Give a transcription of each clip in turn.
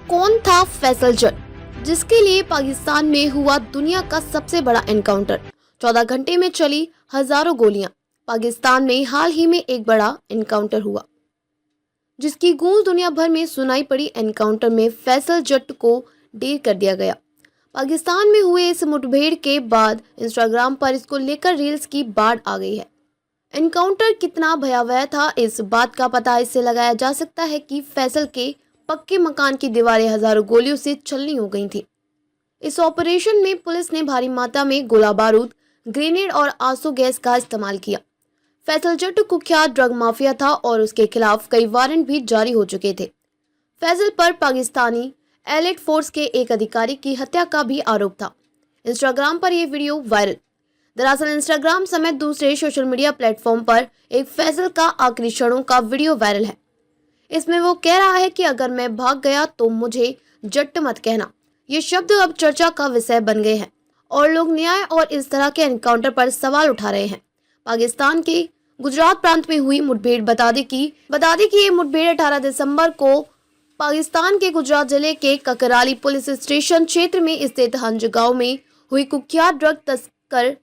कौन था फैसल जट, जिसके लिए पाकिस्तान में हुआ दुनिया का सबसे बड़ा एनकाउंटर। 14 घंटे में चली हजारों गोलियां। पाकिस्तान में हाल ही में एक बड़ा एनकाउंटर हुआ जिसकी गूंज दुनिया भर में सुनाई पड़ी। एनकाउंटर में फैसल जट को ढेर कर दिया गया। पाकिस्तान में हुए इस मुठभेड़ के बाद इंस्टाग्राम पर इसको लेकर रील्स की बाढ़ आ गई है। एनकाउंटर कितना भयावह था, इस बात का पता इससे लगाया जा सकता है कि फैसल के पक्के मकान की दीवारें हजारों गोलियों से छलनी हो गई थी। इस ऑपरेशन में पुलिस ने भारी मात्रा में गोला बारूद, ग्रेनेड और आंसू गैस का इस्तेमाल किया। फैसल जट कुख्यात ड्रग माफिया था और उसके खिलाफ कई वारंट भी जारी हो चुके थे। फैसल पर पाकिस्तानी एलिट फोर्स के एक अधिकारी की हत्या का भी आरोप था। इंस्टाग्राम पर यह वीडियो वायरल। दरअसल इंस्टाग्राम समेत दूसरे सोशल मीडिया प्लेटफॉर्म पर एक फैसल का आखिरी क्षणों का वीडियो वायरल है। इसमें वो कह रहा है कि अगर मैं भाग गया तो मुझे जट मत कहना। ये शब्द अब चर्चा का विषय बन गए हैं और लोग न्याय और इस तरह के एनकाउंटर पर सवाल उठा रहे हैं। पाकिस्तान के गुजरात प्रांत में हुई मुठभेड़ बता दें कि ये मुठभेड़ 18 दिसंबर को पाकिस्तान के गुजरात जिले के ककराली पुलिस स्टेशन क्षेत्र में स्थित हंज गांव में हुई। कुख्यात ड्रग तस्कर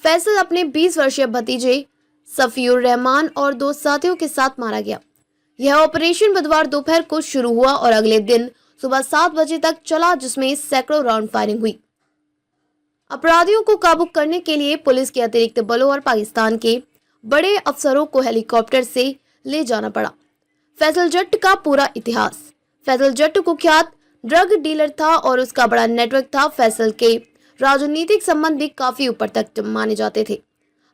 फैसल अपने 20 वर्षीय भतीजे सफीउर रहमान और 2 साथियों के साथ मारा गया। यह ऑपरेशन बुधवार दोपहर को शुरू हुआ और अगले दिन सुबह 7 बजे तक चला, जिसमें सैकड़ों राउंड फायरिंग हुई। अपराधियों को काबू करने के लिए पुलिस के अतिरिक्त बलों और पाकिस्तान के बड़े अफसरों को हेलीकॉप्टर से ले जाना पड़ा। फैसल जट का पूरा इतिहास। फैसल जट कुख्यात ड्रग डीलर था और उसका बड़ा नेटवर्क था। फैसल के राजनीतिक संबंध भी काफी ऊपर तक माने जाते थे।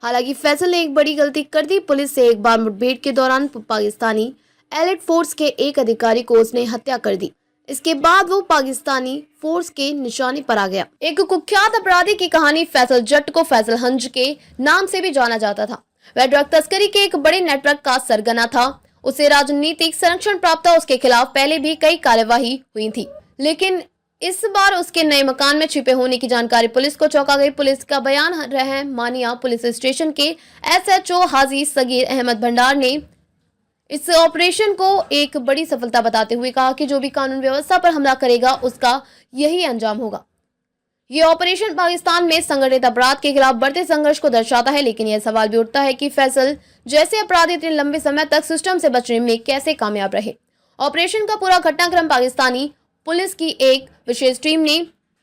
हालांकि फैसल ने एक बड़ी गलती कर दी। पुलिस से एक बार मुठभेड़ के दौरान पाकिस्तानी एलिट फोर्स के एक अधिकारी को उसने हत्या कर दी। इसके बाद वो पाकिस्तानी फोर्स के निशाने पर आ गया। एक कुख्यात अपराधी की कहानी। फैसल जट को फैसल हंज के नाम से भी जाना जाता था। वह ड्रग तस्करी के एक बड़े नेटवर्क का सरगना था। उसे राजनीतिक संरक्षण प्राप्त था। उसके खिलाफ पहले भी कई कार्यवाही हुई थी, लेकिन इस बार उसके नए मकान में छिपे होने की जानकारी पुलिस को चौंका गई। पुलिस का बयान है, मानिया पुलिस स्टेशन के SHO हाजी सगीर अहमद भंडार ने इस ऑपरेशन को एक बड़ी सफलता बताते हुए कहा कि जो भी कानून व्यवस्था पर हमला करेगा उसका यही अंजाम होगा। ये ऑपरेशन पाकिस्तान में संगठित अपराध के खिलाफ बढ़ते संघर्ष को दर्शाता है, लेकिन यह सवाल भी उठता है कि फैसल जैसे अपराधी इतने लंबे समय तक सिस्टम से बचने में कैसे कामयाब रहे। ऑपरेशन का पूरा घटनाक्रम पाकिस्तानी पुलिस की एक विशेष टीम ने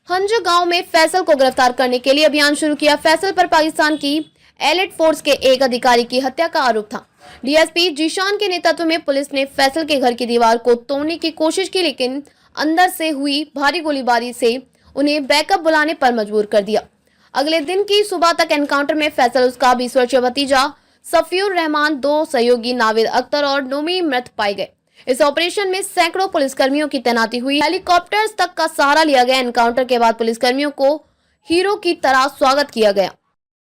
हंज गांव में फैसल को गिरफ्तार करने के लिए अभियान शुरू किया। फैसल पर पाकिस्तान की एलिट फोर्स के एक अधिकारी की हत्या का आरोप था। DSP जीशान के नेतृत्व में पुलिस ने फैसल के घर की दीवार को तोड़ने की कोशिश की, लेकिन अंदर से हुई भारी गोलीबारी से उन्हें बैकअप बुलाने पर मजबूर कर दिया। अगले दिन की सुबह तक एनकाउंटर में फैसल, उसका 20 वर्षीय भतीजा सफीउर रहमान, 2 सहयोगी नाविद अख्तर और नोमी मृत पाए गए। इस ऑपरेशन में सैकड़ों पुलिसकर्मियों की तैनाती हुई। हेलीकॉप्टर्स तक का सहारा लिया गया। एनकाउंटर के बाद पुलिसकर्मियों को हीरो की तरह स्वागत किया गया।